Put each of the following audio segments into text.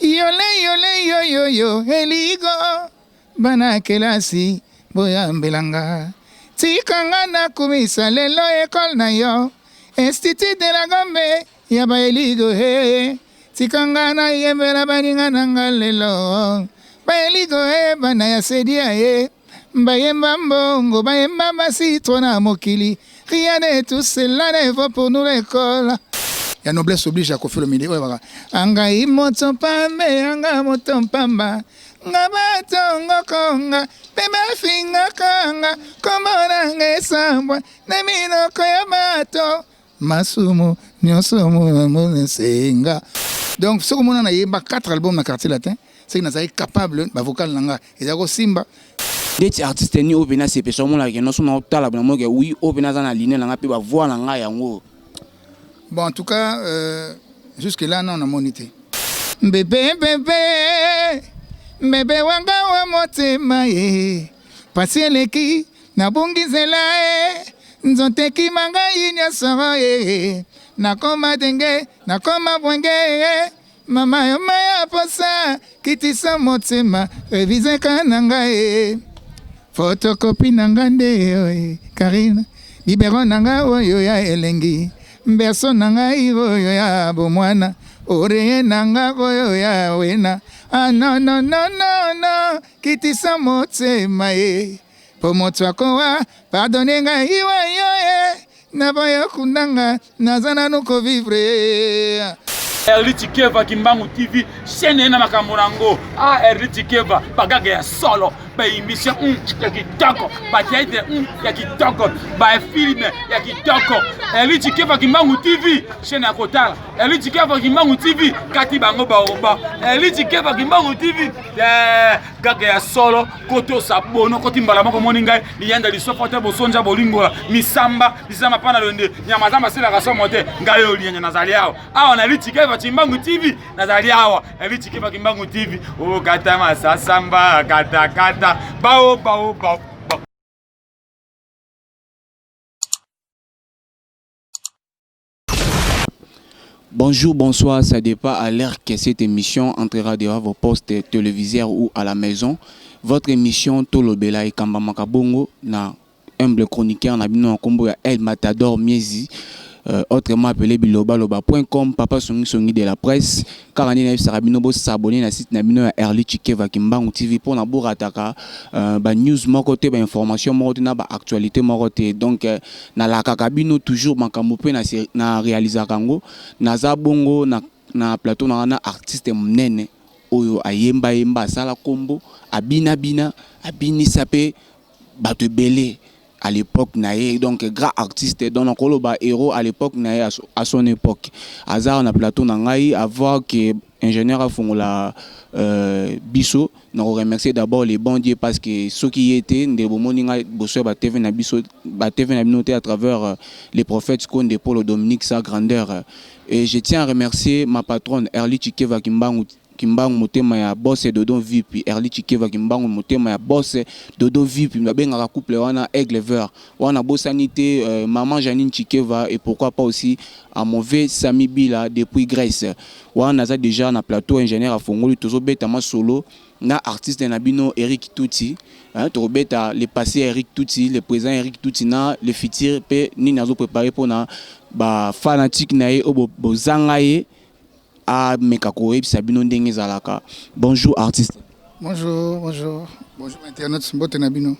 Yole yole yo yo yo eligo bana kelasi boya mbelanga tikanga na kumisa lelo ekol na yo Institut de la Gombe ya ba eligo he tikanga na yembela baninga nanga lelo ba eligo he bana ya sedia he bayemba mbongo bayemba masitro na mokili rien de tout cela ne vaut pour nous l'école. La noblesse oblige à confier le milieu. Anga imoto pambe, anga moto pamba, nga bato ngokonga, pema finga kanga, komona ngesambwa, nemino koya bato, masumu, nyosumu, munesenga. Donc, ce qu'on a eu 4 albums dans le quartier latin, c'est que nous sommes capables de vocal langa. Et d'ailleurs, Simba. Des artistes ni au Bénin, c'est personne là qui nous sont au talab, oui, au Bénin dans la ligne, langa peut voir langa yango. Bon, en tout cas, jusque-là, non, on a monité. Bébé, bébé, bébé, wanga wa motema ye. Pasi leki, na bungi zela ye. Nzonte ki manga yinya soro ye. Nakoma denge, nakoma bwenge ye. Mama yo maya posa, kitisa motema, revize kananga ye. Photocopie nanga nde yo Karina, libero nanga oyo ya elengi. Berso nanga oyo ya bomwana, oreye nanga oyo ya wena. Ah no no no no no, kitisa motema ye. Po moto akowa, pardonne nga iwa yo ye. Naboyo kunanga, nazana nuko vivre. Erlich Keva Kimbangu TV, chaîne na makamurango. Ah Erlich Keva, bagage ya solo. Ba émission ya kitoko, ba théâtre ya kitoko, ba film ya kitoko. Erlich Keva Kimbangu TV, chaîne ya kotala. Erlich Keva Kimbangu TV, kati bango ba oba. Erlich Keva Kimbangu TV, gaga ya solo, koto sabono, koti mbala moko moninga, liyanda lisofote bosonja bolingola, misamba pana londe, nyamazamba sela kasomote, ngayo linya nazali yao. Awa na Erlich Keva Kimbangu TV, nazali awa. Erlich Keva Kimbangu TV, o kata masasamba, kata bao. Bonjour, bonsoir, ça dépend à l'heure que cette émission entrera devant vos postes téléviseurs ou à la maison. Votre émission Tolo Bela et Kamba Makabongo, na humble chroniqueur, na bino kombo ya El Matador Miezi, autrement appelé bilobaloba.com, papa songi de la presse. Car on est sarabino bo s'abonner na site na bino ya Erlich Keva Kimbangu TV pour na borataka ba news moko te ba information moko te na ba actualité moko te. Donc na la kakabino toujours makambo pe na réaliser kango na za bongo na plateau na artiste mnene oyo ayemba sala kombo abina abini sape bato belé à l'époque naé, donc grand artiste dans le bas héros à l'époque naé à son époque. Hasard on a plateau nangai avant que ingénieur a font la biso. Nous remercier d'abord les bons dieux parce que ceux qui étaient des bons moninga bosseur bateven na biso bateven na noté à travers les prophètes qu'on de Paul Dominique sa grandeur. Et je tiens à remercier ma patronne Erlich Keva Kimbangu motema ya boss Dodo VIP. Erlich Keva Kimbangu motema ya boss Dodo VIP. Mbenga couple wana Aigle Vert wana bosanité maman Janine Chikeva et pourquoi pas aussi à mauvais Sami Bila depuis Grèce. Wana za déjà na plateau ingénieur à Fongoli tozo beta ma solo na artiste na bino Eric Touti to beta le passé Eric Touti, le présent Eric Touti na le futur pe ni nazo préparer pour na ba fanatique na e obo zangaye à Mekako Sabino Ndenge Zalaka. Bonjour artiste. Bonjour internet Mbotenabino.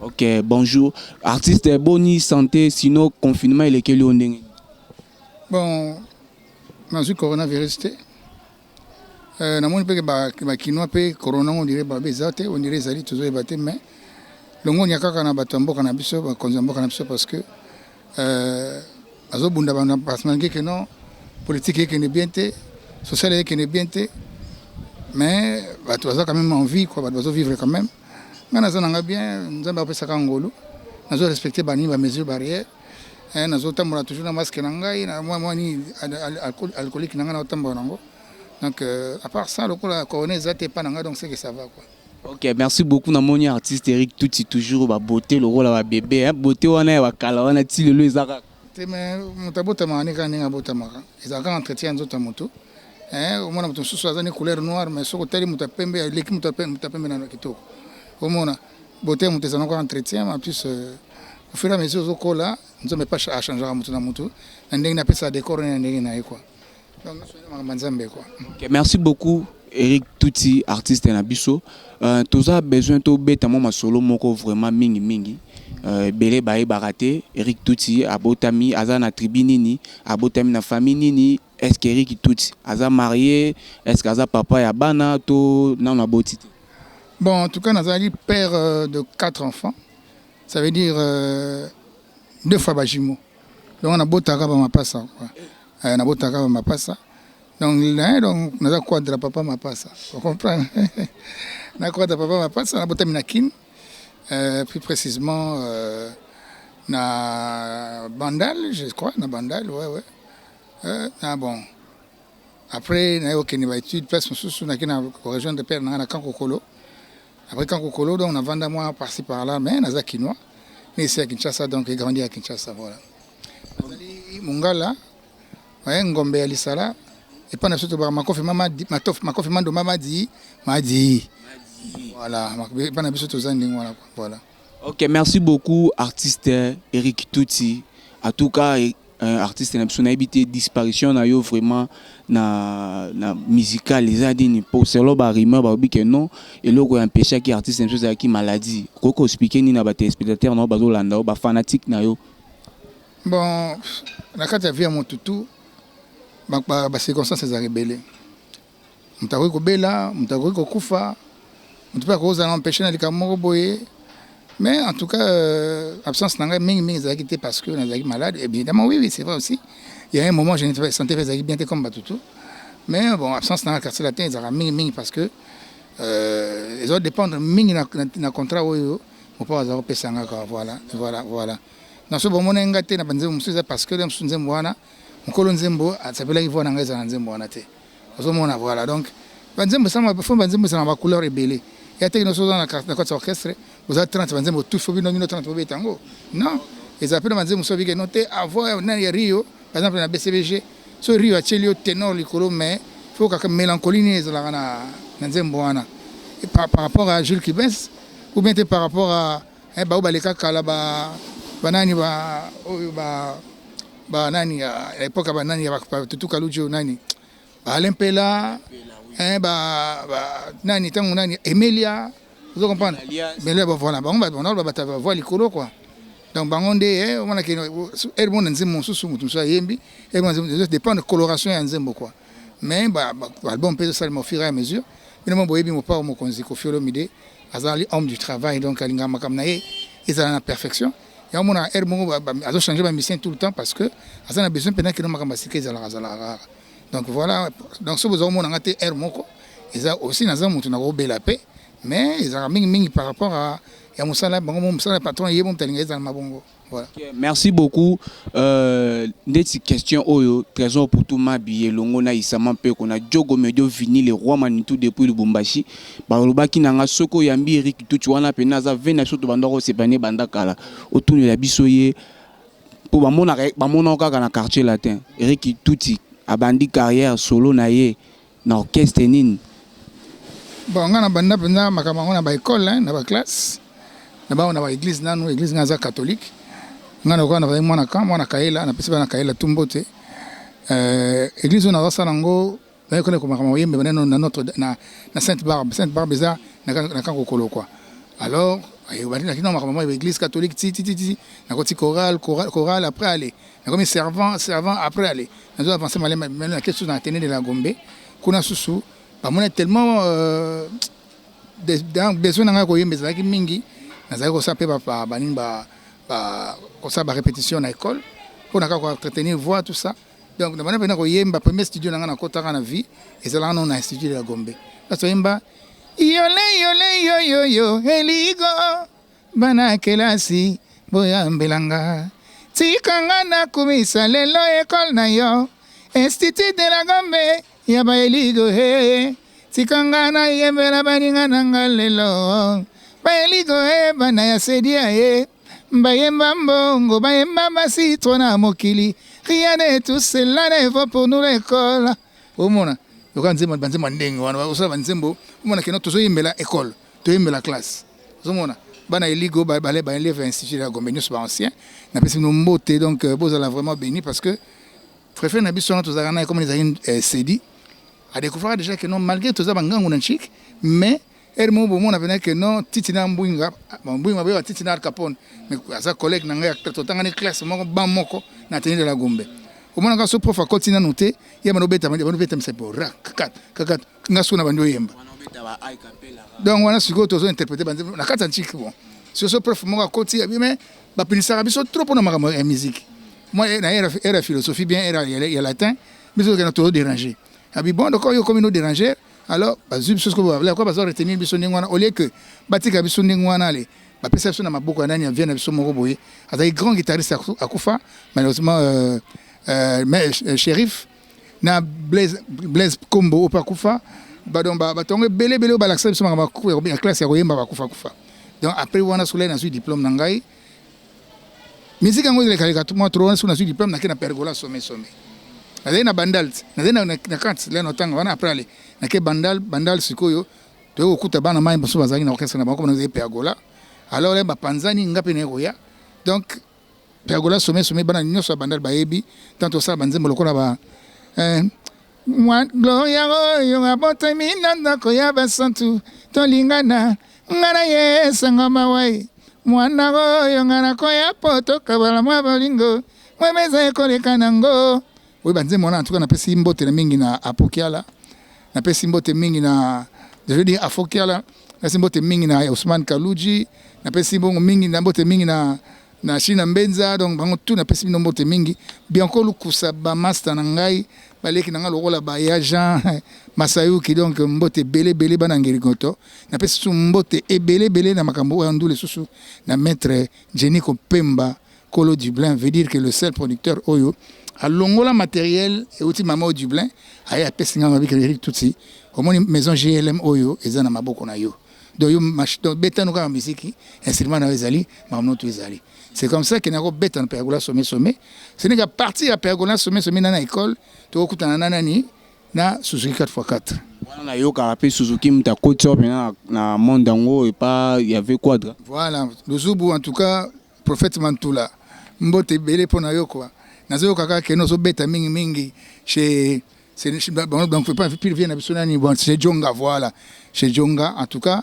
Ok, bonjour artiste, boni santé sinon confinement il est quel Ndenge. Bon, dans le coronavirus na moni pe ba kinoa pe corona on dirait ba bezate on dirait zali toujours baté mais longo nyaka na bato mboka na biso ba konza mboka na biso parce que azobunda ba parce que non politique qui n'est bien té social qui n'est bien té mais bah tu as quand même envie quoi bah tu dois vivre quand même ngana zana bien nzamba pesa ka ngolo nazo respecter bani ba mesures barrières nazo tambola toujours na masque na ngai na moi ni alcoolique na ngana tambola nango donc à part ça le corona zate pas nanga donc c'est que ça va quoi. Ok, merci beaucoup namoni artiste Eric Touti toujours ba beauté le rôle ba bébé beauté wana wa kala wana ti le ezaka mais mutabota mani kana ngabota maka ezaka entretien nzoto moto omona moto mosusu aza ni couleur noire mais soki otali moto apembe aleki moto apembe na kitoko omona beauté moto ezana ko entretien en plus au fur et à mesure ozokola nzombe pas achangeaka moto na moto na ndenge napesa décor na ndenge na ye quoi donc makambo nzambe quoi. Okay, merci beaucoup Eric Tuti, artiste na biso. Tu as besoin de bêta mon solo moko vraiment mingi. Belé bae baraté, Eric Tuti, abotami, aza na tribu nini, abotami na famille nini, est-ce que Eric Tuti, aza marié, est-ce que aza papa ya bana, to na na botité. Bon, en tout cas, Nazali, père de 4 enfants, ça veut dire 2 fois bajimo. Donc on a botaka ba mapasa quoi. On a botaka ba mapasa. Donc naza quadra papa mapasa. Vous comprenez? Na quadra papa mapasa, na botami na kin. Plus précisément na Bandal, je crois, na Bandal, ouais. Bon. Après, na yo keni ba étude place sous na kina région de père na Kankokolo. Après Kankokolo, donc on a vendu moi par-ci par-là, mais naza kinois. Mais ici à Kinshasa, donc il grandit à Kinshasa, voilà. Mungala, ouais, Ngombe Alisala, et pas n'importe quoi, ma confirmation de Mamadi, Madi. Voilà, pas n'importe quoi, voilà. Ok, merci beaucoup, artiste Eric Tuti. En tout cas, artiste na biso na habité disparition na yo vraiment na musical les adini pour selo ba rumeur ba bike non et loko empêcher qui artiste na chose qui maladie koko expliquer ni na ba téléspectateurs na ba zolanda ba fanatique na yo. Bon, na kati ya vie mon tutu ba circonstances za rebelle mutako ko bela mutako ko kufa mutupa ko za empêcher na likamoko boye. Mais en tout cas, absence n'a pas quitté parce que nous sommes malades. Évidemment, oui, c'est vrai aussi. Il y a un moment, je ne sentais pas bien comme tout. Mais bon, absence n'a pas quartier latin, ils ont parce que les autres dépendent de contrat où on peut avoir payé ça. Voilà. Dans ce moment, on a gâté parce que nous sommes voilà, on colonne Zembo, ça s'appelle la Ivoire anglaise en Zembo. Voilà. Donc, Banzembo, ça m'a fait ma couleur ébélée. Il y a des choses dans la orchestre. Vous avez 30 ans, tout faut bien 30 ans. Non, ils appellent Manzé Moussovi qui noté avoir un Rio, par exemple, dans la BCBG. Ce Rio a tenu ténor, mais il faut que mélancolie n'est pas là. Et par rapport à Jules Kibens, ou bien par rapport à Baoubaleka Kalaba, Banani, Banani, à l'époque, Banani, tout Kalujo, Nani, Alain Pella, Nani, Nani, Emilia. Vous comprenez? Mais là, voilà, on va voir les colos, quoi. Donc, on dit, on a dépend de coloration et enzyme, quoi. Mais, l'album peut se au fur et à mesure. Mais, moi, je ne sais pas où je homme du travail, donc, ils ont la perfection. Et on a changé ma mission tout le temps parce que, on a besoin pendant que nous avons donc, voilà. Donc, si vous avez un air, ils ont aussi la paix. Mais ils ont mis par rapport à Moussala, patron, et voilà. Merci beaucoup. Des questions au trésor pour tout ma billet. Longona Isama pe qu'on a Djogo Medio vinyle le roi Manitou depuis le Bumbashi. Barubaki nanga soko yambi Eric Tuti wana penaza vena soto bandoro sepane bandakala. Autour de la bisoye pour bamona kaka na quartier latin. Eric Tuti a bandi carrière solo na ye na orchestre nini. Bon, on a une école, une classe. On a une église, l'église catholique. On a une kaela, na kaela tumbote. Église on a salango, na notre na Sainte Barbe eza na Kankokolo quoi. Alors, on église catholique na côté chorale après aller. Na comme servant après aller. Nous avons avancé la question dans Athénée de la Gombe. Kuna susu on a tellement besoin d'un courrier, mais c'est mingi. Nous avons sapé par banimba, par répétition à l'école. Pour nous entretenir voix tout ça. Donc nous avons courrier, ma premier studio dans la côte à la vie, et c'est là qu'on a institué de la Gombe. Là c'est imba. Yo, eligo, bana kelasi, boya mbelanga. Tikanga na kumisa lelo école na yo, institut de la Gombe. Yaba eligo he tikangana yembela baninga nangalelo ba eligo he bana ya sedia he bayemba mbongo bayemba masitro na mokili rien de tout cela ne vaut pour nous l'école omona loka nzembo banzembo ndenge wana osala banzembo omona keno tozoyembela école toyembela classe ozomona bana eligo balé ba élève institut la Gombe nyos ba ancien na pesi no mbote donc bozala vraiment béni parce que frère na biso na tozala na comme les aïn cedi a découvert déjà que non malgré tout ça bangangu na chic mais ermo bo mona venait que non titina mbwinga ba titina Capone mais sa collègue na ngai totanga ni classe moko ba moko na tenir de la Gombe au moins quand ce prof a continué à noter il y a manobeta c'est pour kakat ngasu na bando yemba donc on a su que tous interpréter na kata chic bon ce prof moko continue mais ba pinisa biso trop pour na musique moi era philosophie bien era il y a latin mais ça n'a tout dérangé abi bon donc yo comme nous déranger alors bazub ce que vous avez quoi bazo retenir biso ndingwana au lieu que batika biso ndingwana ale ba perception na maboko nani vient na biso moko boye azai grand guitariste akufa malheureusement Shérif na Blaise Kombo opakufa badomba batonge belé ba l'accepte sur ma classe ya koyemba bakufa kufa donc après wana soulé na su diplôme nangai musique ngo ile kalika moi trop na su diplôme na kena pergola sommet na bandal na kant le no tanga wana après aller na ke bandal sikoyo to okuta bana mai baso bazali na orchestre na banko na pergola alors le ba panzani ngape ne roya donc pergola sommet bana nyoso bandal baebi tanto ça banzembo lokola ba moi gloria yo ngabota mina ndako ya basantu to lingana ngana yesanga mawai mwana yo ngana ko ya poto kabala mwa balingo mwemeza ekoleka nango oui banzembo na en tout cas na pesi mbote na mingi na apokiala na pesi mbote mingi na je veux dire afokiala na pesi mbote mingi na Ousmane Kaluji na pesi bongo mingi na mbote mingi na China Mbenza donc bango tout na pesi mbote mingi bien ko lukusa ba master na ngai baleki na ngalo kola ba ya Jean Masayuki donc mbote belé bana ngirigoto na pesi mbote ebele na makambo ya ndule susu na maître Jenny Kopemba Kolo Dublin veut dire que le seul producteur oyo a longola matériel et outil mama Dublin aya pesi ngamba avec Eric Tutsi au moins maison GLM oyo ezana maboko na yo donc yo machito beta no ka musique instrument na ezali mamno tu ezali c'est comme ça que na ko beta na pergola sommet ce n'est qu'à partir à pergola sommet na école to okutana nani na Suzuki 4x4 voilà na yo ka Suzuki mta coach na mondango et pas il y avait quadra voilà le Zubu en tout cas prophète Mantula mbote belé pona yo quoi nazo kaka keno so beta mingi chez donc faut pas plus vient na bon chez Jonga voilà chez Jonga en tout cas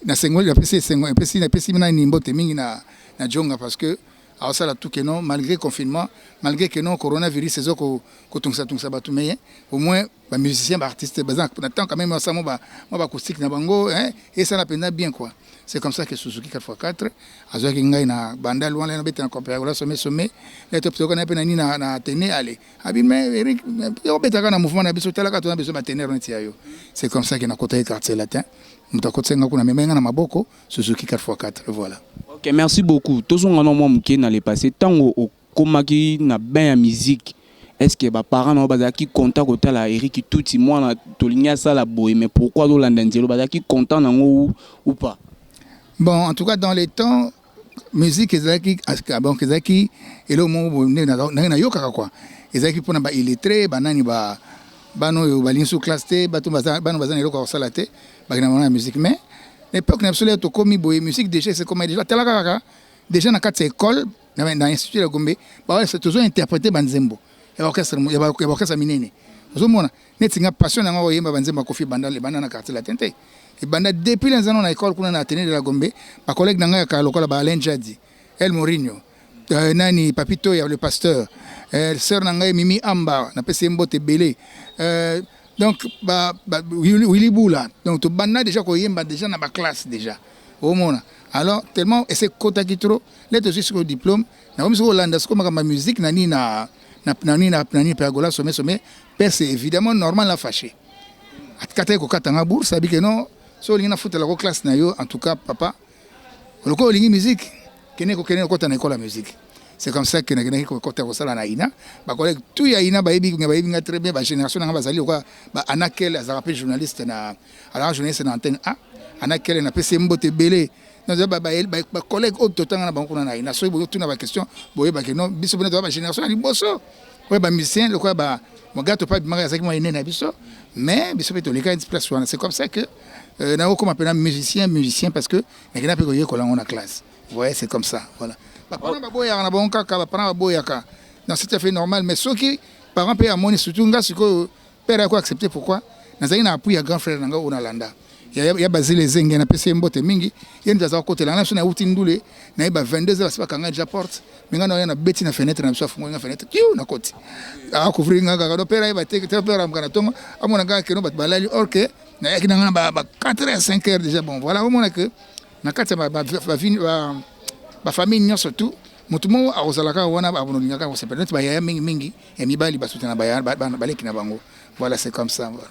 na sengol la PC sengol PC na PC na ni mbote mingi na Jonga parce que alors ça là tout que non malgré confinement malgré que non coronavirus c'est ko tungsa batu mais au moins ba musicien ba artiste bazan na tant quand même ça moi ba acoustique na bango hein et ça la peine bien quoi c'est comme ça que Suzuki 4x4 azoki ngai na banda loin na beta na compagnie sommet les top to kana pena ni na tene aller abi mais Eric yo beta kana mouvement na biso tala ka to na biso ba tener na tiayo c'est comme ça que na côté quartier latin mutakotenga kuna memenga na maboko Suzuki 4x4 voilà. OK, merci beaucoup. Tous on a moi mké na le passé tango au komaki na ben ya musique. Est-ce que ba parents na bazaki content ko tala Eric Tuti moi na tolinya ça la boy mais pourquoi do landenzelo bazaki content nango ou pas? Bon, en tout cas dans les temps musique ezaki bon ezaki elo mo na yoka quoi. Ezaki pona ba illettré banani ba bano yo balin sous classe te batu bano bazana elo ko sala te ba na musique mais l'époque n'absolument to komi boy musique déjà c'est comme déjà tala kaka déjà na quatre école dans institut la Gombe ba c'est toujours interpréter banzembo ya orchestre minene ozomona netinga passion nga oyemba banzembo kofi banda le banda na quartier latin te et banda depuis les années na école kuna na tenir de la Gombe ba collègue nanga ya lokola ba Alain Jadi El Mourinho nani Papito ya le pasteur sœur nanga Mimi Amba na pesi mbote belé donc Willy Boula donc to banda déjà ko yemba déjà na ba classe déjà au mona alors tellement et c'est kota ki trop les deux sur diplôme na comme so Hollande c'est comme ma musique nani na pergola sommet c'est évidemment normal la fâché atkata ko katanga bourse sabi que non so lingina futa la classe na yo en tout cas papa le ko lingi musique kene ko ta na école la musique c'est comme ça que na ko kota ko sala na ina ba collègue tout ya ina ba yebi nga très bien ba génération nga bazali ko ba anakel za rappel journaliste na alors journaliste na antenne A anakel na pese mbote belé non ba collègue autre temps na banko na ina so bo tout na ba question boye ba que non biso bena ba génération ali bosso ouais ba musicien le quoi ba mon gars pas bimaka ça qui m'a na biso mais biso peut les gars place c'est comme ça que na comme appelle musicien parce que les gars peut que ko la classe ouais c'est comme ça voilà papa na boya na bon kaka papa na boya ka non c'est tout à fait normal mais ceux qui parents peut amoni surtout nga siko père quoi accepter pourquoi na zai na appui à grand frère nga ona landa ya Basile Zenge na pese mbote mingi yeni daza côté là na so na uti ndule na iba 22h c'est pas kanga déjà porte minga na yana beti na fenêtre na so fungo na fenêtre kiu na côté a couvrir nga ga do pera iba te pera mkana tongo amona ga keno bat balali orke na yakina nga ba 4h 5h déjà bon voilà au moins que na kati ba famille nyo surtout mutumo a ozalaka wana ba aboninga ka se peut-être ba ya mingi et mibali ba soutena ba ya baleki na bango voilà c'est comme ça voilà.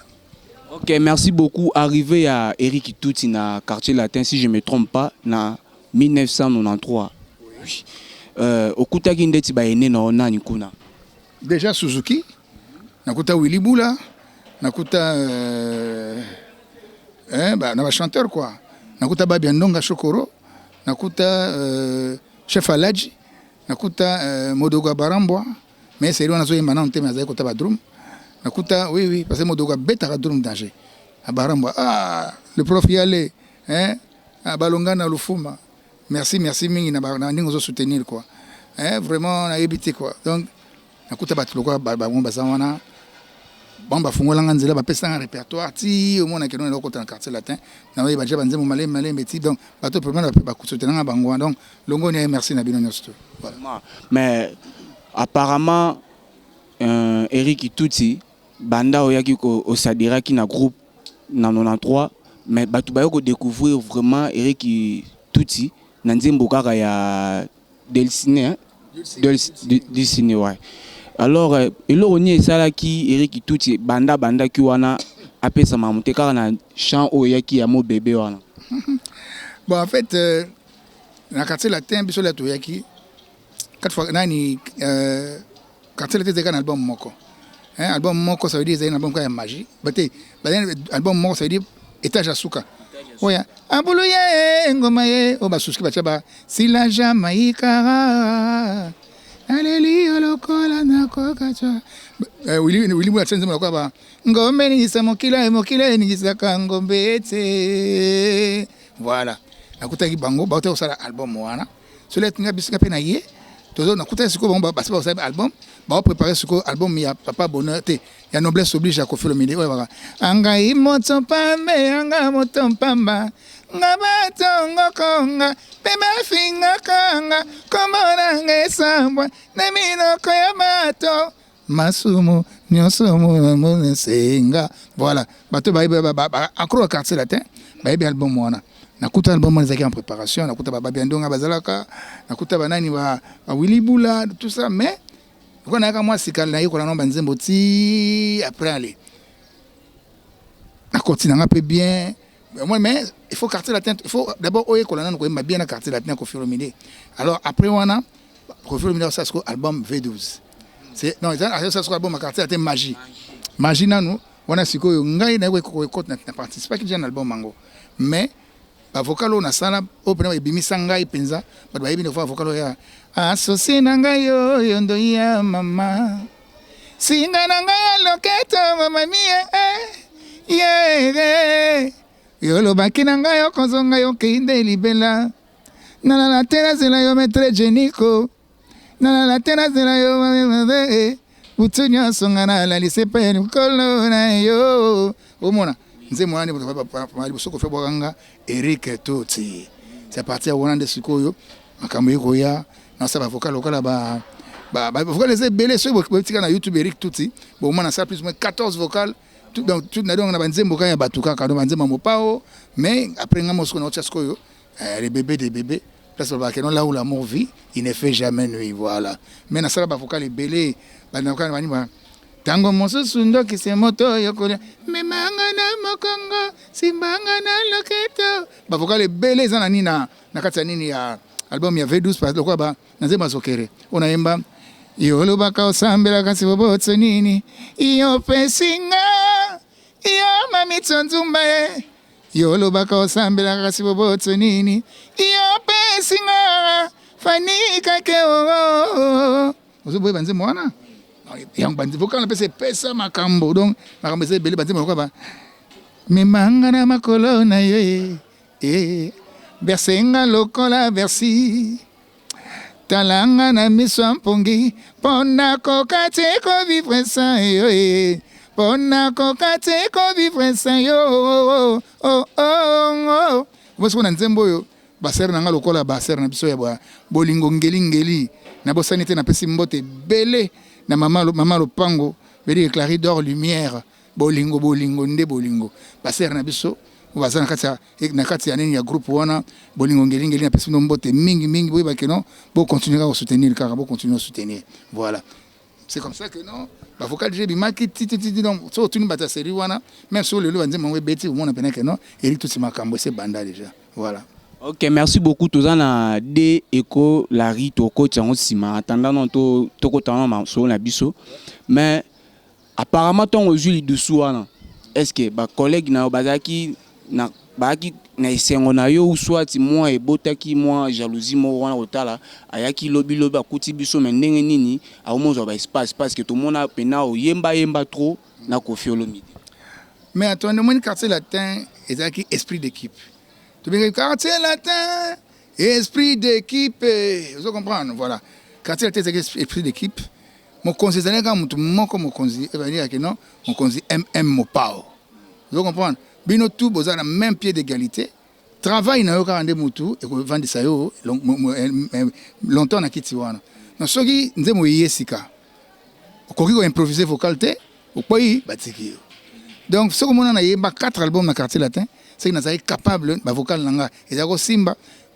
Ok, merci beaucoup. Arrivé à Eric Ituti na quartier latin, si je ne me trompe pas, na 1993. Oui. Okuta kindeti ba ene na ona nikuna. Déjà Suzuki, nakuta Willy Bula, nakuta na ba chanteur quoi. Nakuta Babiandonga Chokoro, nakuta Chef Aladji, nakuta Modoga Barambwa, mais c'est lui on a zo yemana on te mazaye kota ba drum. Nakuta, oui, parce que Modoga bête à drum danger. À Baramba, le prof y allait, hein, à Balongana Lufuma. Merci, mingi, na ningo soutenir quoi. Hein, vraiment, on a évité quoi. Donc, nakuta batlo quoi, bon bazawana. Bon ba fungola nganzela ba pesa un répertoire ti au monde que nous dans le quartier latin. Na oui ba déjà banze malé beti donc bato premier ba soutenir bango donc longo ni merci na bino nyosto. Voilà. Mais apparemment Eric Ituti banda oyaki ko sadira ki na groupe na 93 mais batu ba ko découvrir vraiment Eric Ituti na nzembo kaka ya Delciné Delciné ouais. Alors eloko ni esala ki Eric Ituti banda ki wana apesa mamonte kaka na chant oyaki ya mo bébé wana. Bon en fait na quartier latin biso la toyaki 4 fois nani quartier latin c'est un album moko. Hein, album moko ça veut dire c'est un album qui a magie. Album moko ça veut dire étage à souka. Ouais. Abuluye ngoma ye o basuski bachaba sila jamaika. Aleli lokola na kokacha. Willy mwa tsenze mwa kwa ngombe ni samokila ni gisaka ngombe ete. Voilà. Nakuta ki bango ba ote sala album wana. Sole tinga bisika pe na ye. Toujours nakuta siko bon ba ça album. Ba préparer ce album ya papa bonheur te ya noblesse oblige à Koffi Olomide ouais anga imoto pambe anga moto pamba ngabato ngokonga pema finga kanga komona ngesambwa na minoko ya bato masumu nyosomo monsenga voilà bato ba encore quartier latin ba album wana nakuta album ezaki en préparation nakuta ba Biandonga bazalaka nakuta banani ba Willy Bula tout ça mais quand on a moi c'est quand on a un nzembo ti après aller na continue un peu bien mais il faut quartier latin il faut d'abord oyer qu'on a bien na quartier latin Koffi Olomide alors après on a Koffi Olomide ça c'est album V12 c'est non ça c'est album quartier latin magie nanu on a siko ngai na ko na participer qui un album mango mais ba vocal on a sala open ebimisa ngai penza ba ba ebi no vocal ya associé na ngai yo yondo ya mama singa na ngai loketo mama mie yeah yo lo bakina ngai okozonga yo kinde libela na la tena zela yo metre jeniko na la tena zela yo utunya songa na la lisepe kolo na yo omona nze mwana ni ba soko fe bwanga Eric Ituti c'est parti à Wanda Sikoyo makambo yiko ya na ça va vocal local ba vocal les belé sur na YouTube Eric Ituti bon moi na ça plus ou moins 14 vocales tout donc tout na donc na banzembo ka ya batuka ka do banzembo mopao mais après ngamo siko na Sikoyo les bébés des bébés parce que là où l'amour vit il ne fait jamais nuit voilà mais na ça ba vocal belé ba na ka bani ba tango mosusu ndoki se moto yokolia memanga na mokongo simbanga na loketo ba vocal belé za na nina na kati ya nini ya album ya V12 parce que ba nazema sokere onaimba yolo baka osambela kasi bobotso nini iyo pesinga iyo mamitsonzumba yolo baka osambela kasi bobotso nini iyo pesinga fanika ke ozo boye banze mwana yango bandi vocal na pesa pesa makambo donc makambo c'est belé bandi moko ba memanga na makolo na yo bersenga lokola bersi talanga na miso mpongi pona kokate ko vivre sans yo pona kokate ko vivre sans yo Vous savez, nzembo baser nanga lokola baser na biso ya bolingo ngeli na bosanité na pesi mbote belé na mama lopango beli éclairé d'or lumière bolingo nde bolingo baser na biso bazana kati ya nini ya groupe wana bolingo ngeli na pesi mbote mingi boy bakeno bo continuer à soutenir car bo continuer à soutenir voilà c'est comme ça que non ba vocal j'ai bimaki titi donc so tuni bata série wana même sur le lo banze mangwe beti au monde peneke non et tout ce makambo c'est banda déjà voilà. Ok, merci beaucoup. Tous en des échos, la rite au coach en ciment. Attendant tout temps sur la biso. Mais apparemment, ton reçu dessous, est-ce que ma collègue na bazaki na baki na isengonayo ou soit moi et botaki moi jalousie moi wana otala ayaki lobi akuti biso mais ndenge nini a moins ba espace parce que tout le monde a pena o yemba trop na kofiolo midi. Mais attendez, moi quartier latin ezaki esprit d'équipe. Tu veux quartier latin, esprit d'équipe, vous comprenez, voilà. Quartier latin, c'est esprit d'équipe. Mon conseil, c'est quand mon conseil, que non, mon conseil mon pao. Vous comprenez. Bino tout, vous avez le même pied d'égalité. Travail n'a aucun rendez-vous tout et vous vendez ça longtemps na kitiwana. Donc ce qui nous est yesika. Au cas où improviser vocalité, au pays batiki. Donc ce que mon a yemba 4 albums na quartier latin. C'est que nous sommes capables de vocal langa et d'avoir simba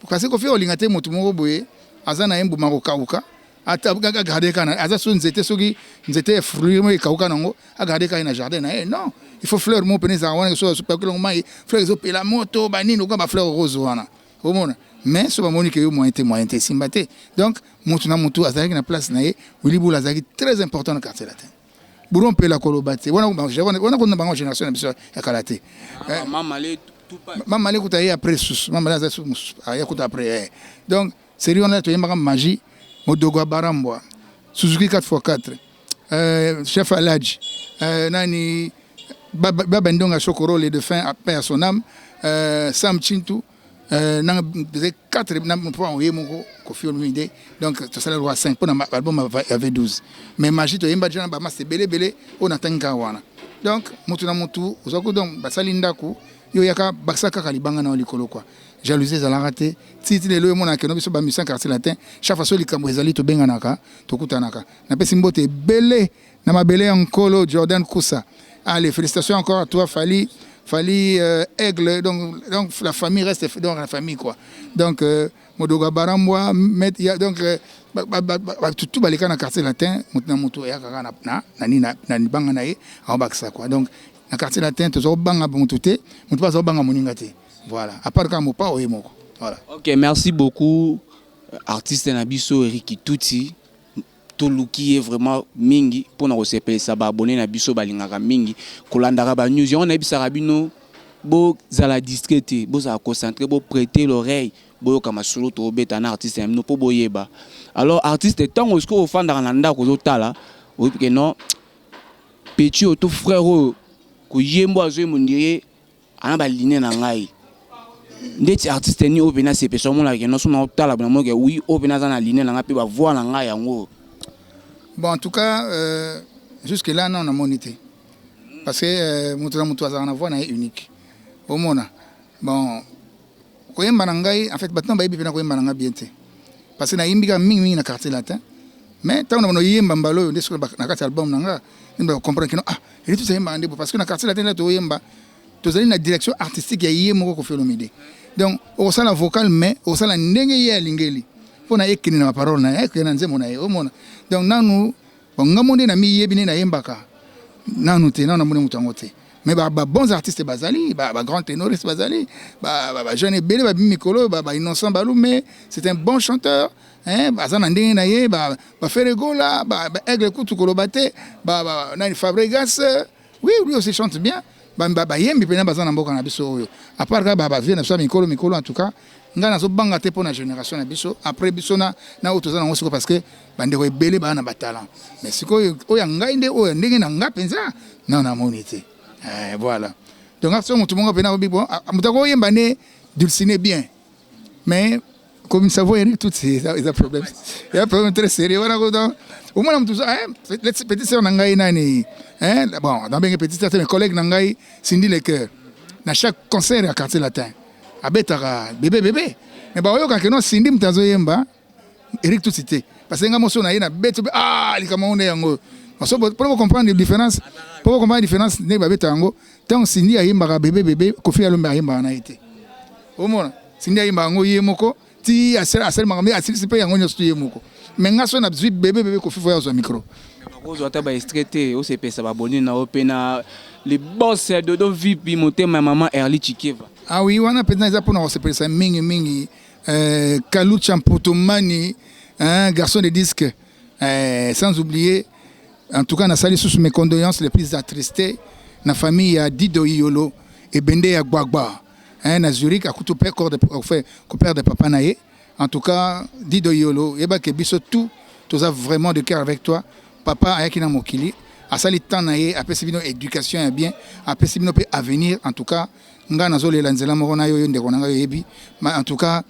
parce que quand on lingate motu moko boye azana embu mako kauka ata garder kana aza so nzete soki nzete fruit mo kauka nango a garder kana jardin na non il faut fleur mo peneza wana so super que mai fleur zo pela moto banini ko ba fleur rose wana au monde mais so ba moni que yo moyen te simba te donc motu na motu azaki na place na ye Wilibou lazaki très important dans quartier latin Buron pe la kolobate wana kuna bango génération na biso ya kalaté maman l'écoute après sous maman là écoute après donc série on a to yemba magie modogo baramboa Suzuki 4x4 chef Aladji nani baba ndonga chokoro les de fin à paix à son âme Sam Chintu nang 4 na point on yemoko Kofi Olomide donc ça le roi 5 pour l'album avait 12 mais magie to yemba jana ba mas belé on atanga wana donc mutu na mutu ozako donc basalinda ku yo yaka basaka kalibanga na likolo kwa jalousie za la raté titi lelo mona ke no biso ba mission quartier latin chaque fois likambo ezali to benganaka to kutanaka na pesi mbote belé na mabele nkolo Jordan Koussa. Allez, félicitations encore à toi Fali Aigle donc la famille reste dans la famille quoi donc modoga baramboa donc tout balika na quartier latin mutna mutu ya kaka na ni banga na ye a baksa quoi donc na quartier latin to zo banga mutu te mutu pas zo banga moninga te voilà à part ka mo pa o yemoko voilà. OK, merci beaucoup artiste na biso Eric Tuti toluki est vraiment mingi pour nous recevoir ça ba abonné na biso balingaka mingi kolandaka ba news on a bisaka bino bo zala discrété bo za concentrer bo prêter l'oreille bo kama solo to beta na artiste no po boyeba alors artiste tant est-ce que au fond dans landa ko zotala ou que non petit auto frère ko yembo azo mondire ana ba ligne na ngai ndeti artiste ni opena se personne mo la que non so na otala na mo que oui opena za na ligne na ngapi ba voir na ngai yango. Bon, en tout cas, jusque-là, non, on a monité. Parce que Moutoua a voix unique. Au monde. Bon, en fait, maintenant, il y a bien. Parce que il y a un quartier latin. Mais tant qu'on a eu un bambalo, on a un album, on comprend que non, il est tout ça. Parce que dans le quartier latin, tu as une direction artistique qui est fait. Donc, on a la vocale, mais on a la ndenge pour na ekini na parole na ekena nzemo na omona donc nanu bangamonde na mi yebine na yembaka nanu te nanu mone mutango te mais ba bons artistes bazali ba grand ténoristes bazali ba jeune belé ba mikolo ba innocent balou mais c'est un bon chanteur hein bazana ndenge na ye ba Ferregola ba aigle kutu kolobate ba nani Fabregas oui lui aussi chante bien bayembi pena baza na mboka na biso oyo à part ka bavie na biso mikolo en tout cas nga nazobanga te mpo na génération na biso après biso na oyo toza nango sikoyo parce que bandeko ebele baa na batalent mais sikoyo oyo ya ngai nde oyo ndenge na nga mpenza na namoni te voilà donc so motu mongo pena obi bon motu akoyemba ne dulciner bien mais comme ça voit tout ces problèmes il y a un problème très sérieux voilà au moins tout ça petit sœur nangai nani bon dans bien petit sœur mes collègues nangai Cindy le cœur na chaque concert à quartier latin abetaka bébé mais ba oyo ka non Cindy mtazo yemba Eric tout cité parce que ngamo so na yena beto likama onde yango so pour comprendre la différence ne ba beta yango tant Cindy ayemba bébé Kofi Alombe ayemba na été au moins Cindy ayemba ngo yemoko ti asel mangami asili pe yango nyosto yemoko mais ngaso na bzui bébé Kofi fo yazo micro bakozo ata ba extraité o se pesa ba boni na opena les boss de VIP motema maman Erli Chikeva ah oui wana pena za pona se pesa mingi Kalou Champotomani garçon de disque sans oublier en tout cas na sali sous mes condoléances les plus attristées na famille à Dido Yolo et Bende ya Gbagba na Zurich à couteau père père de papa naé en tout cas Dido Yolo eba ke biso tout ça vraiment de cœur avec toi papa ayakina mokili asali temps naé après sibino éducation et bien après sibino pe avenir en tout cas nga nazole la nzela moko na yo ndeko na nga yebi mais en tout cas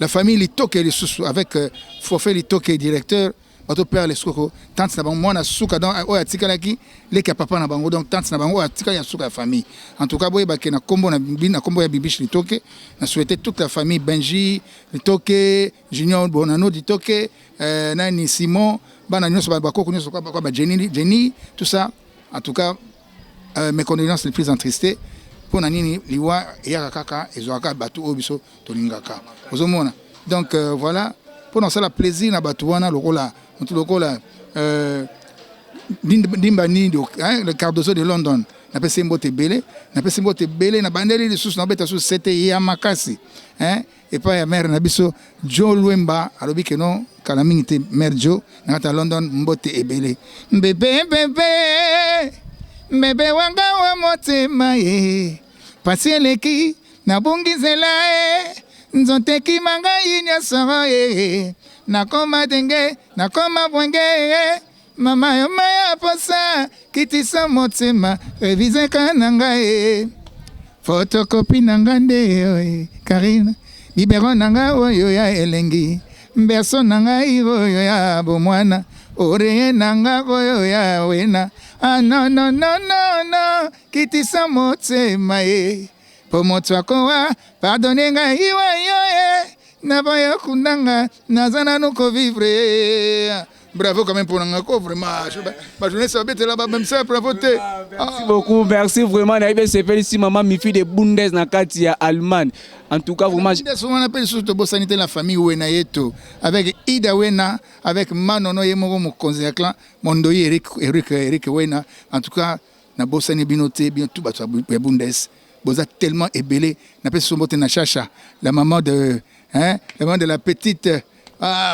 la famille litoke les sous avec Fofé litoke directeur bato père les soko tante na bango mwana suka donc oya tikalaki leki papa na bango donc tante na bango atika ya suka famille en tout cas boye ba na kombo na kombo ya bibiche litoke na souhaiter toute la famille Benji litoke Junior Bonano litoke nani Simon bana nyonso ba koko nyonso kwa ba Jenny tout ça en tout cas mes condoléances les plus entristées pour nani liwa ya kaka ezwaka batu obiso tolingaka ozomona donc voilà pour nous ça la plaisir na batu wana lokola mutu lokola dimba nindo le Cardozo de London na pesi mbote belé na bandeli lisusu na beta sous c'était ya makasi et pas ya mère na biso Jo Lwemba alobi que non kala mingi te mère Jo na ta London mbote ebele bébé wanga wa motema ye pasi eleki na bungizela nzoteki manga inyosoro ye nakoma denge nakoma bwenge mama yo maya posa kitisa motema revize kananga ye photocopie nanga nde Karina bibero nanga oyo ya elengi mberso nanga oyo ya bomwana oreye nanga oyo ya wena ah non non non non non kitisa motema ye po moto akowa pardonne ngai iwa yo na boyo kunanga nazana no ko vivre bravo quand même pour nangako vraiment ba journée ça bête là-bas même ça bravo te merci beaucoup merci vraiment na ibe sepeli si maman mi fille de Bundes na kati ya Allemagne en tout cas vraiment on appelle surtout bo sanité la famille wena yeto avec Ida wena avec Manono yemoko mo conseiller clan Mondoyi Eric wena en tout cas na bo sanité binoté bien tout bato ya Bundes boza tellement ébélé na pesi sombote na Chacha la maman de la petite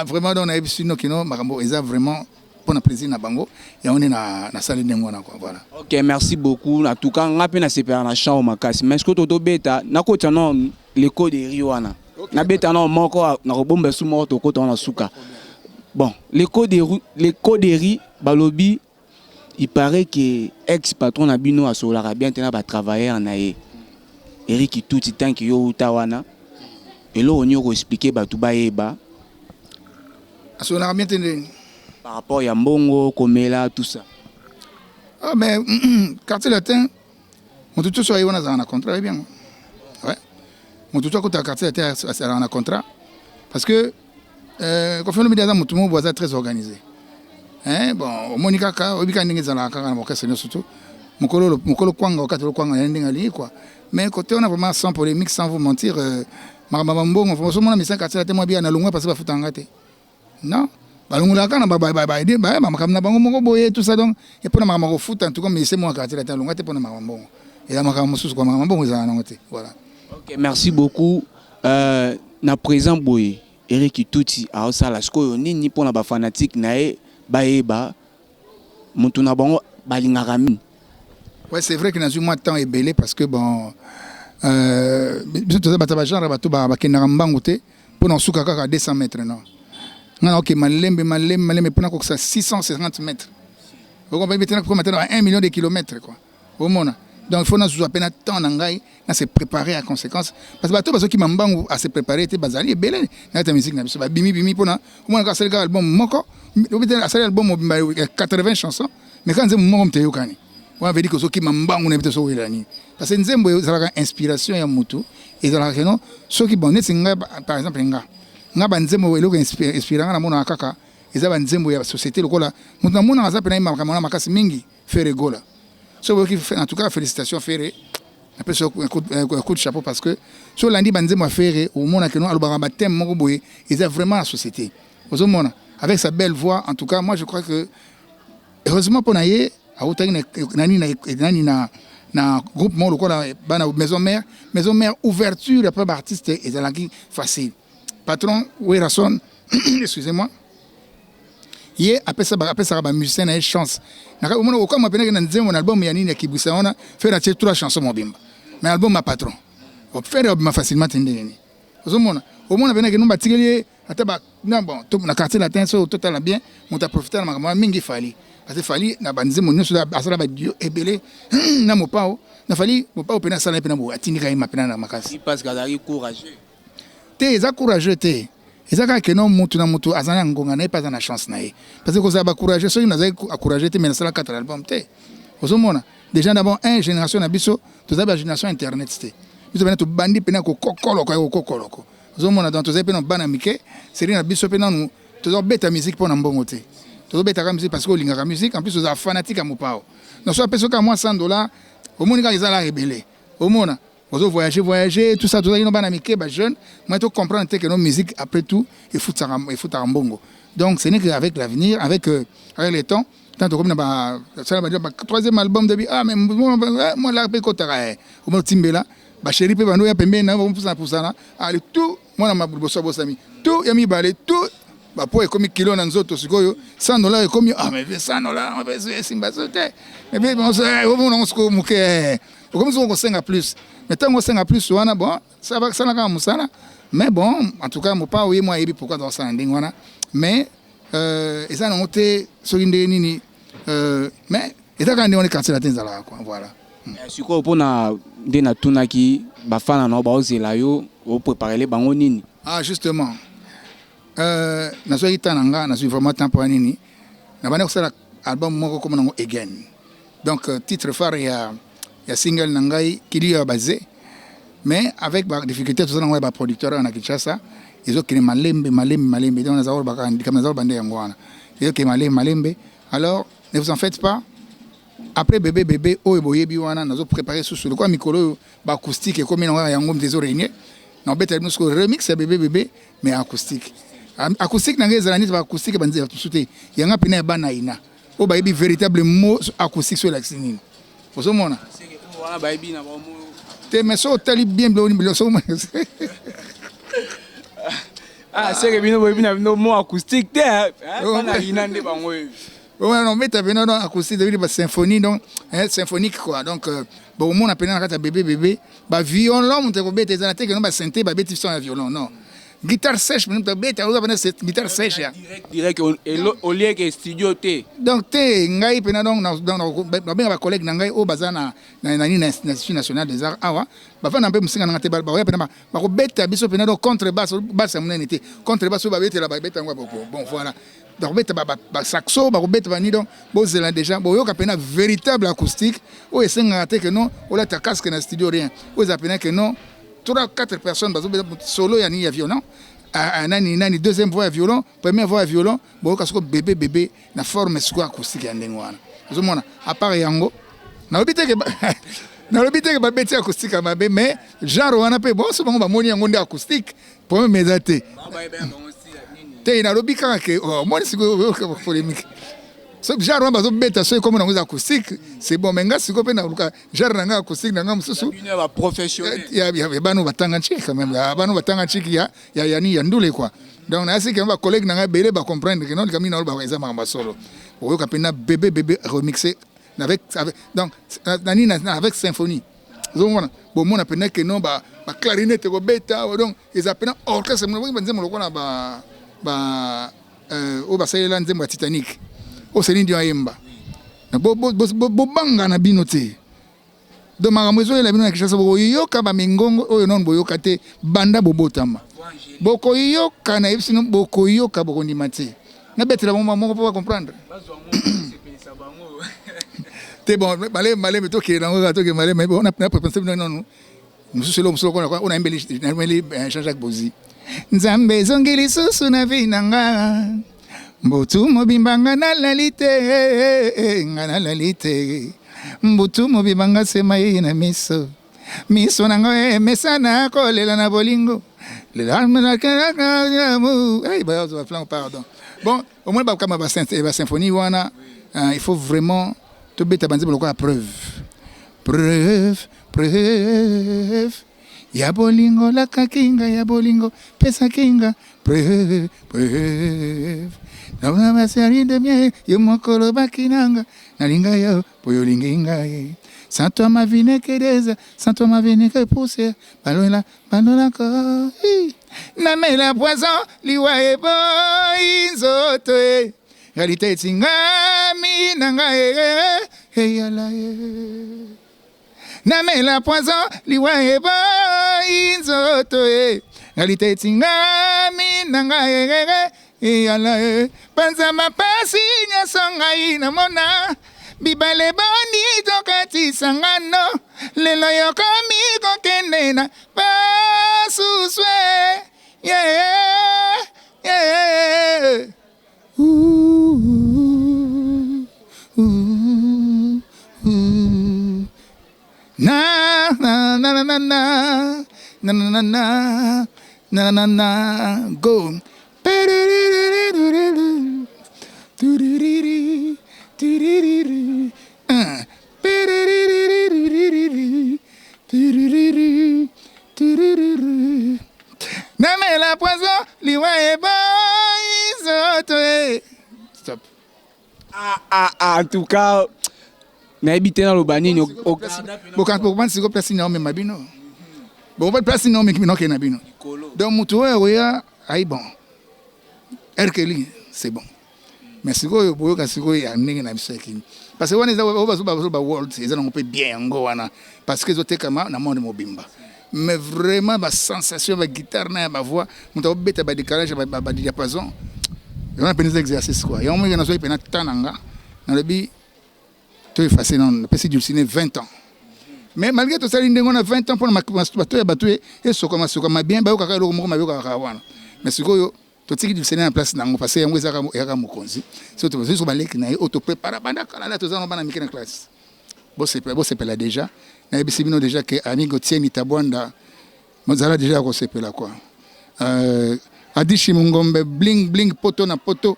vraiment on a vu sinon kino makambo eza vraiment pour plaisir na bango et on est na salle ndengona quoi voilà. OK, merci beaucoup. En tout cas, on a peine à se faire na chambre makasi. Mais ce que to beta na ko tano l'écho de Riwana. Na beta na moko na robombe sous mort to ko na suka. Bon, l'écho de Ri balobi il paraît que ex patron na bino a sur l'Arabien tena ba travailler en aé. Eric tout temps ki yo utawana. Et là on y a expliqué ba tout ba eba. Sur l'Arabien tena par rapport à Mbongo, Komela, tout ça. Ah, mais quartier latin, mon tout soit un contrat, bien. Ouais. Mon tout soit quartier latin, c'est un contrat. Parce que, quand on fait le tout le monde est très organisé. Bon, Monica, au week-end, il y a un orchestre, surtout. Mon colo Kwanga, au 4 Kwanga, il y a quoi. Mais côté, on a vraiment sans polémique, sans vous mentir, Marabambongo, on fait un message quartier latin, moi bien, on a l'ongwa parce que va foutre en gâté. Non? balungulaka na bye makamna bango moko boye tout ça donc et pour na makamako foot en tout cas mais c'est moi quartier la longa te pour na makambo et la makambo sous quoi makambo za na ngote voilà. OK, merci beaucoup. Na présent boye Eric Tuti a osala sko nini pour na ba fanatique na e baeba mutu na bango balingaka mini Ouais, c'est vrai que dans un mois de temps est belé parce que bon pour nous souka à 200 mètres non. Non OK malembe pour nous 650 mètres. Vous comprenez maintenant à 1 million de kilomètres quoi. Au monde. Donc il faut nous à peine temps nangai na se préparer à conséquence parce que bato qui mambangu à se préparer te bazali est belé na ta musique na biso ba bimi pour na au moins ka sel album moko obité sel album 80 chansons mais quand c'est moko mteyo kani on veut dire que ceux qui mambangu na biso welani parce que nzembo ezalaka inspiration ya mutu ezalaka non ceux qui bonnet singa par exemple nga banzembo eloko inspirant na mona kaka ezaba nzembo ya société lokola mutu na mona aza pena makamona makasi mingi faire gola. En tout cas, félicitations Ferré. Un coup de chapeau parce que sur lundi, Banzemo Ferré, au monde que nous allons thème Mokoboye, il est vraiment la société. Avec sa belle voix, en tout cas, moi je crois que heureusement pour Naye, à na groupe mon maison mère ouverture après artiste et la facile. Patron, oui Rasson, excusez-moi. Hier après ça ba musicien a une chance na umona ko kama peneka na nzemo na album ya nini ya kibusa ona faire acheter 3 chansons mobimba mais album ma patron on faire ma facilement tendeni ozomona omona peneka no batikeli ata ba na bon to na quartier latin so total bien on t'a profiter na makama mingi fali parce que fali na banzemo nyoso asala ba dio ebele na mopao na fali mopao pena sala pena bo atindika ima pena na makasi parce que azali courageux te za courageux te. Et ça que non mutu na mutu azana ngonga na pas na chance na parce que ça ba courageux so na za encourager te mais ça la 4 albums te ozomona déjà d'abord une génération na biso to za ba génération internet te biso bana to bandi pena ko kokolo ko ozomona donc to za pena bana mike c'est na biso pena nous to za beta musique pour na mbongo te to za beta musique parce que linga musique en plus to za fanatique à mopao non so peso ka moi $100 au monde quand ils la rebelle au monde on voyager tout ça ils n'ont pas d'amitié bah jeune moi tu comprends que nos musique après tout il faut un bongo donc ce n'est qu'avec l'avenir avec le temps tant que comme na ça va dire troisième album de mais moi là pe kotara au mo timbela ba chéri pe bando ya pembe na pour ça allez tout moi na mabuboso bosami tout ya mi balé tout ba po comme kilo na nzoto sikoyo $100 comme mais $100 on va se simba sauter mais bon ça on se muke comme ça on senga plus mais tant qu'on senga plus wana bon ça va ça na kama musana mais bon en tout cas mo pa oui moi yebi pourquoi dans ça nding wana mais et ça non te sokinde nini mais et ça quand on est quartier latin là quoi voilà siko pona ndena tunaki bafana no ba ozela yo o préparer les bango nini ah justement na so itananga na so vraiment temps pour nini na bana ko sala album moko comme nango again donc titre phare ya single nangai kili ya basé mais avec ba difficulté tout ça nango ba producteur na Kinshasa ils ont créé malembe donc na zaor ba comme na zaor bande yango wana ils ont créé malembe alors ne vous en faites pas après bébé o eboyebi wana nazo préparer sous le quoi mikolo ba acoustique comme na yango mtezo réunier na beta nous ko remix ya bébé mais acoustique nangai zalani ba acoustique banze tout souté yanga pena bana ina o ba yebi véritable mot acoustique sur l'axinine ozomona voilà ba yebi na ba mot te mais so tali bien blo so ah c'est que bino ba yebi na mot acoustique te bana ina nde bango ouais non mais t'as bien non acoustique de ba symphonie donc symphonique quoi donc bon on a pena na bébé ba violon on te ko bete za te que non ba synthé ba bete son violon non guitare sèche mais tu bête on a cette guitare sèche direct au lieu que studio te donc te ngai pena donc dans ba collègue ngai o bazana na institut national des arts awa ba fa na mpe musinga na te ba ya pena ba ko bête biso pena donc contrebasse basse monene te contrebasse ba bête la ba bête ngwa bon voilà donc bête ba saxo ba ko bête ba ni donc bo zela déjà bo yo ka pena véritable acoustique o esenga te que non o la ta casque na studio rien o za pena que non 3-4 personnes solo ya ni violon nani deuxième voix violon première voix violon bo ka soko bébé na forme siko acoustique ya ndenge wana ozomona à part yango na obité que ba beti acoustique mabe mais genre wana pe bon so ba moni yango ndi acoustique pour me date te na lobika ke moni siko polémique so genre bazo beta so comme na acoustique c'est bon menga siko pe na luka genre na acoustique na mususu une ba professionnel ya banu batanga chiki quand même banu batanga chiki ya ni ndule quoi donc na siki ba collègue na belé ba comprendre que non kamina ba eza ma solo o ka pena bébé remixé donc avec symphonie ozomona bomona pena que non ba clarinette ko beta donc ils appellent orchestre mo banze mo lokola ba o ba salela nzembo ya Titanic o Céline Dion ayemba na bo banga na bino te do makambo ezoyela bino na Kinshasa boyoka bamingongo oyo non boyoka te banda bobotama bokoyoka na yebisino bokoyoka bokondima te na betela bomba moko po comprendre te bon malé to ke na to ke malé mais on a pensé non mususu on a embelli Jean-Jacques Bozi nzambe zongeli susu na vinanga mbutu mobimbanga na lalite ngana lalite mbutu mobimbanga sema na miso nango mesana kolela na bolingo le larme na pardon bon au moins ba kama ba symphonie wana il faut vraiment to beta banze boloko la preuve ya bolingo la kakinga ya bolingo pesa kinga preuve na masari de mie yo mokolo bakinanga nalinga yo poyo linginga sans toi ma vie n'est que des sans toi ma vie n'est que poussière balola ko na mela poison liwa e boy nzoto réalité tingami nanga yala na mela poison liwa e boy nzoto réalité tingami nanga yala panza mapasi nyasonga ina mona bibale boni tokati sangano lelo yokomi kokende na pasuswe yeah na go Name la poison, liwa e boy stop. En tout cas, na habité dans le bani no bokan siko place na me mabino. Bon pas place na me kino ke na bino. Donc mutu ya ai bon. Erkeli, c'est bon. Mais siko boyo ka siko ya ndenge na biseki. Parce que wana ba world, ils ont bien ngo wana parce que zote kama na monde mobimba. Mais vraiment ma sensation avec guitare na ma voix mutu beta ba décalage ba diapason. On a des exercices quoi. Et on m'a dit pena tananga na lebi to effacer non parce du ciné 20 ans. Mais malgré tout ça on a 20 ans pour ma bateau ya bateau et so comme bien ba ka lo mo ma ba ka wana. Mais sikoyo to tiki du ciné en place nango parce que yango ezaka mokonzi. So to so balek na auto prépare banda kala la to za no bana mikena classe. Bo c'est là déjà. Na ebisibino déjà que amigo tieni tabwanda mozala déjà ko sepela quoi. Adishi Mungombe, bling, poto na poto,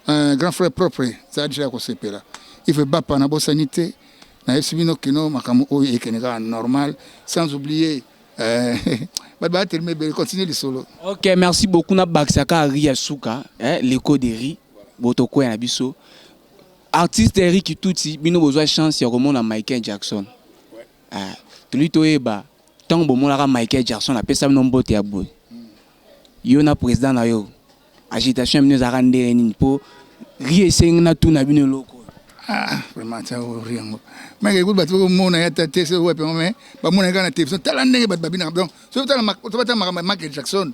grand frère propre, ça a déjà concepé là. Il veut battre na bonne sanité, na esbino kino makamu o ekenega normal, sans oublier continuer le solo. Ok, merci beaucoup na Baksaka Riasuka, l'écho des riz, botoko ya biso. Artiste Eric Tuti, bino besoin chance ya remonter à Michael Jackson. Ouais. Tuli toyeba, tant bon mon la Michael Jackson, la pesa no mbote ya boy. Yo na président na yo agitation mino za rande ni po rieseng na tout na bino loko vraiment ça riango mais écoute ba to mona ya tete se wepe mais ba mona kana télévision talande ba babina donc so tala Michael Jackson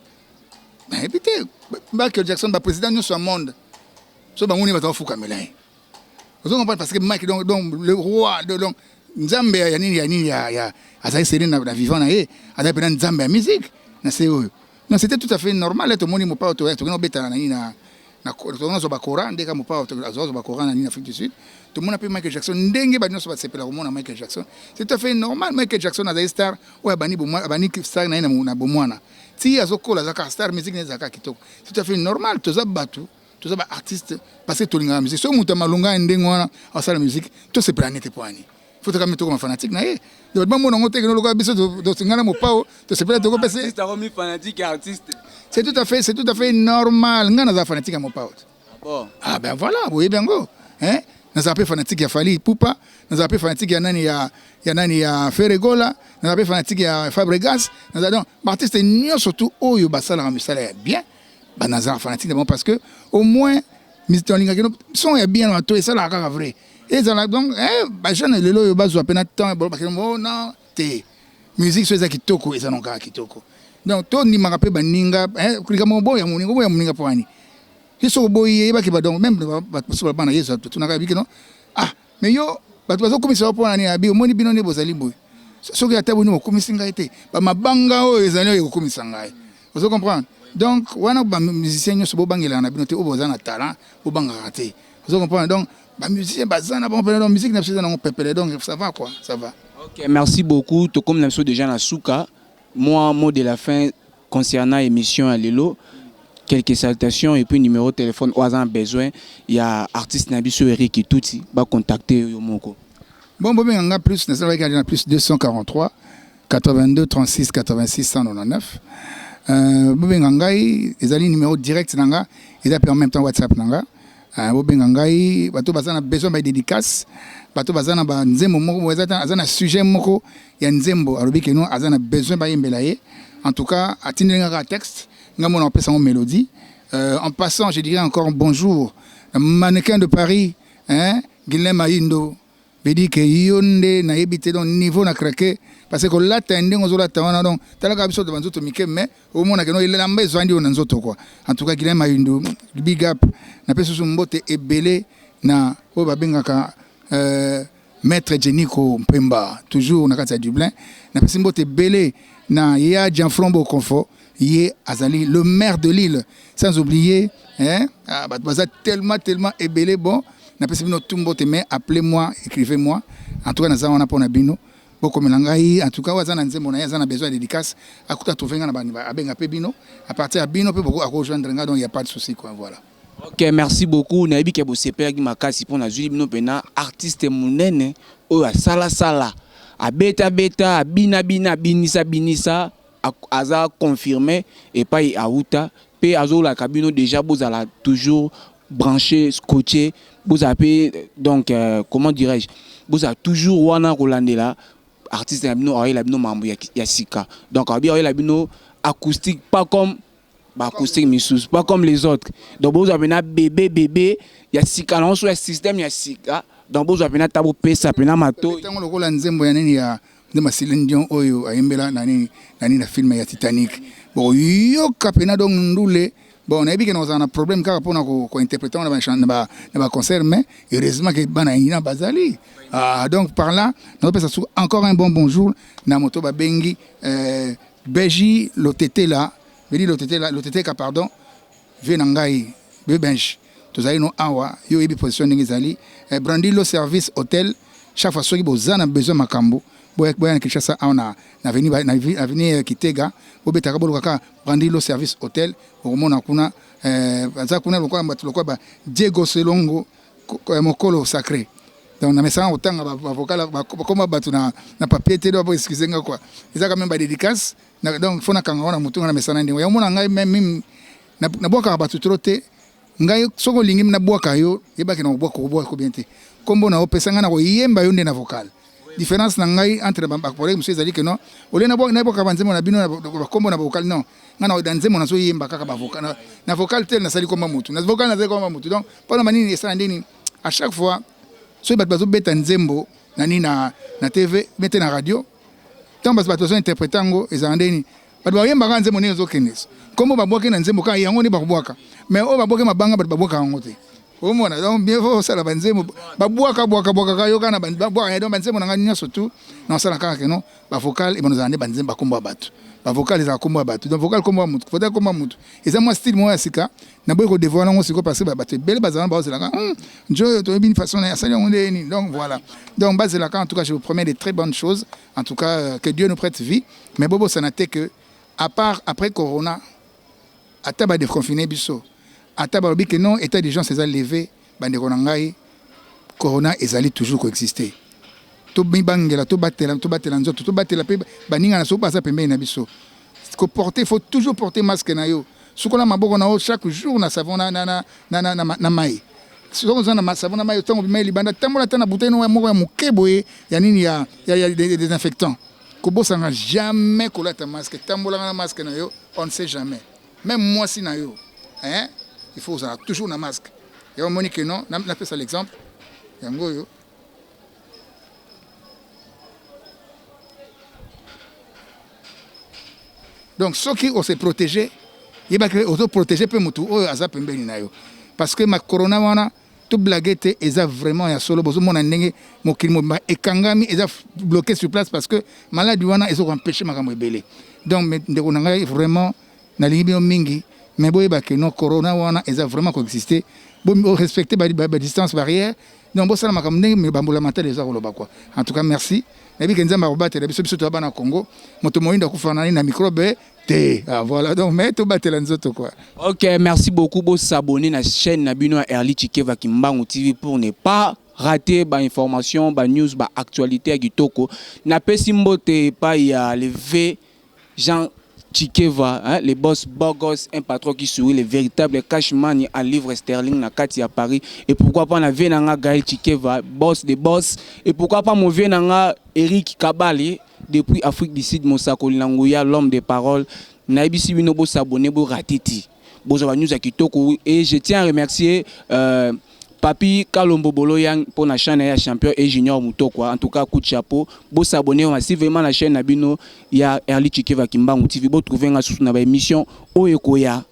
mais peut-être Michael Jackson ba président nous sur monde so ba ngoni ba to fuka melai vous comprenez parce que Michael donc le roi de donc nzambe ya nini ya azai serena na vivant na ye ada pena nzambe ya musique na c'est non, c'était tout à fait normal. Tout le monde n'a pas autorisé. Tout le monde n'a pas autorisé. Tout le monde a pu Michael Jackson. Michael Jackson. C'est tout à fait normal. Michael Jackson a des stars. Ouais, bani star na ina bomwana. Si azoko la zaka star musique na zaka kitoko. C'est tout à fait normal. Tout ça batu, tout ça artiste parce que tout le monde musique. So muta malunga ndengwana à la musique. Tout c'est planète poani. Faut que tu sois fanatique na ye. Donc bon on te que biso do singana mo pao to se pela to ko pese. C'est fanatique artiste. C'est tout à fait normal. Ngana za fanatique mo pao. Bon. Ah ben voilà, oui bien go. Hein? nazala fanatique ya Fally Ipupa, nazala fanatique ya nani ya Ferregola, nazala fanatique ya Fabregas, nazala donc artiste nyo surtout oyo basala misala ya bien, ba nazala fanatique d'abord parce que au moins Mr. Lingakeno son ya bien to et ça la kaka vrai. Et ça donc ba jeune lelo yo bazwa pena temps ba oh non te musique so za kitoko et ça non kaka kitoko. Donc to ni makape baninga kulika mobo ya muninga pwani. Kiso boye ba kiba donc même ba so ba na yeso tunaka bikino mais yo ba to komisa pona ni abi omoni bino ne bozali boye. So que atabu ni okomisa ngai te ba mabanga o ezali yo komisa ngai. Vous comprenez? Donc wana ba musicien nyo so bo bangela na bino te obozana talent bo bangaka te. Vous comprenez? Donc ba musicien bazana bon donc musique na pesa na pepele donc ça va quoi, ça va. OK, merci beaucoup. To comme l'impression déjà na souka. Moi mot de la fin concernant l'émission à Lelo. Quelques salutations et puis numéro de téléphone au hasard besoin. Il y a artiste Nabiso Eric Ituti va contacter Yomoko. Bon, on a plus, nous avons plus 243 82 36 86 199. Bobengangai, ils ont le numéro direct nanga, ils appellent en même temps WhatsApp nanga. Bobengangai, bato bazana besoin de dédicace, bato bazana ba nzembo moko, bazana sujet moko, ya nzembo alobi que nous azana besoin ba yembelaye. En tout cas, atindenga texte. On appelle ça en mélodie. En passant, je dirais encore bonjour. Mannequin de Paris, Guilhem Ayindo, veut dire que yonde na ebité donc niveau na craqué parce que là tending aux autres tawana donc tala ka biso devant tout miké mais au moins na que no il la mbezo andi on nzoto quoi. En tout cas Guilhem Ayindo, big up na peso mbote ebele na o babengaka maître Jeniko Mpemba toujours na kati ya Dublin na peso mbote ebele na ya Jean-Frombo Confort. Yé Azali, le maire de l'île, sans oublier, tellement ébélé, bon, n'a pas de tumbo te mais appelez-moi, écrivez-moi. En tout cas, nous avons un bino. Beaucoup melangai, en tout cas, on a besoin de dédicace. À côté de tout bino, à partir de bino, peut beaucoup à rejoindre, donc il n'y a pas de souci, quoi, voilà. OK, merci beaucoup. Naibi Kebo Seper Makasi pour na Julie Bino Pena, artiste munene, o sala. A beta, a binisa. Aza confirmé et pas à Outa pe azo la cabine déjà vous allez toujours branché scotché vous avez donc comment dirais-je vous avez toujours wana rolandela artiste la bino mambo ya sika donc la bino acoustique pas comme acoustique missus pas comme les autres donc vous avez un bébé ya sika non sur système ya sika donc vous avez un tabo pesa pena mato tango lokola nzembo ya nini ya de Céline Dion oyo ayembela nani na film ya Titanic bon yo kapena donc ndule bon na biki na problème kaka pona ko interpréter na ba concert mais heureusement que bana ina bazali donc par là nous peut ça encore un bon bonjour na moto ba bengi Beji Lotete là veut dire Lotete ka pardon venangai bebenj tozali no awa yo ebi position ngizali Brandilo service hôtel chaque fois soki bozana besoin makambo boya Kinshasa na avenue Kitega bobetaka bolokaka Brandilo service hôtel omona kuna za kuna lokwa ba Diego Selongo mokolo sacré donc na message otanga ba vocal ba koma batu na papier te do excusez nga quoi ils a quand même ba dédicace donc fona kanga wana mutunga na message ndingo ya mona ngai même na boka batu trote ngai soko lingi na boka yo yebaki na boka ko bien te kombo na opesa nga na ko yemba yo nde na vocal différence na ngai entre ba problème monsieur zali que non ole na boka banzemo na bino na kombo na vocal non ngana odanzemo na so yemba kaka ba vocal na vocal tel na sali komba mutu na vocal na zali komba mutu donc pour la manini ça ndini à chaque fois so bat bazo beta nzembo nani na TV mete na radio tant bas bato interprétango ezandeni bat ba yemba ka nzembo ne zo kenes kombo ba boka na nzembo ka yango ni ba boka mais o ba boka mabanga bat ba boka ngote omona donc bien faut ça la banzemo ba boka ka yo kana ba boka donc banzemo na ngani surtout na sala ka que non ba vocal et nous ande banzemo ba kombo batu ba vocal les akombo batu donc vocal kombo mutu faut kombo mutu et ça moi style moi sika na boy ko dévoiler on siko parce que ba batu belle bazana ba la njo to une façon na sala on est donc voilà donc base la en tout cas je vous promets de très bonnes choses en tout cas que Dieu nous prête vie mais bobo ça n'a été que à part après corona ataba déconfiné biso ataba bi que non état d'urgence s'est levé bande konangai corona ezali toujours coexister to bangela to batela nzoto to batela pe baninga na so pasa pembe na biso ko porter faut toujours porter masque na yo sukola maboko na o chaque jour na savon na mai soki oza na savon na mai ntango bima libanda tambola ata na bouteille moko ya moke boye ya nini ya désinfectant kobosanga jamais kolata masque tambolanga na masque na yo on ne sait jamais même mwasi na yo hein il faut ozala toujours na masque ya omoni ke non napesa l'exemple yango oyo donc soki ose protéger yebaki ozoprotéger mpe motu oyo aza pembeni na yo parce que ma corona wana tout blague te eza vraiment ya solo bozomona ndenge mokili mobimba ekangami eza bloqué sur place parce que maladie wana ezokoempêche makambo ebele donc ndeko na ngai vraiment nalingi bino mingi mais boyebake no corona wana eza vraiment koexiste borespecte badistance barrière donc bosala makambo ndenge bambola matele eza koloba quoi en tout cas merci nayebi ke nzambe akobatela biso biso toya bana Congo moto moyindo akufana na microbe te voilà donc mais tobatela nzoto quoi. Ok, merci beaucoup pour s'abonner à la chaîne Nabino Erli Tchikeva Kimbangu TV pour ne pas rater ba information, ba news, ba actualité à Gitoko. Na pesimbote pas y a levé Jean Tchikeva, hein, les boss Bogos, un patron qui sourit, les véritables cashman à livre sterling na Kati à Paris. Et pourquoi pas na Venanga Gaël Tchikeva, boss des boss. Et pourquoi pas mon Venanga Eric Kabali depuis Afrique du Sud, Mosako Linanguya, l'homme des paroles. Naibisi Binobo s'abonner pour ratiti. Bonjour news à Kitoko. Et je tiens à remercier Papi Kalombo Boloyang pour la chaîne ya champion et junior Moutoko. En tout cas, coup de chapeau. Bon s'abonner massivement à la chaîne Nabino. Il y a Erli Tchikeva Kimbangu TV. Vous trouvez une émission Oyekoya.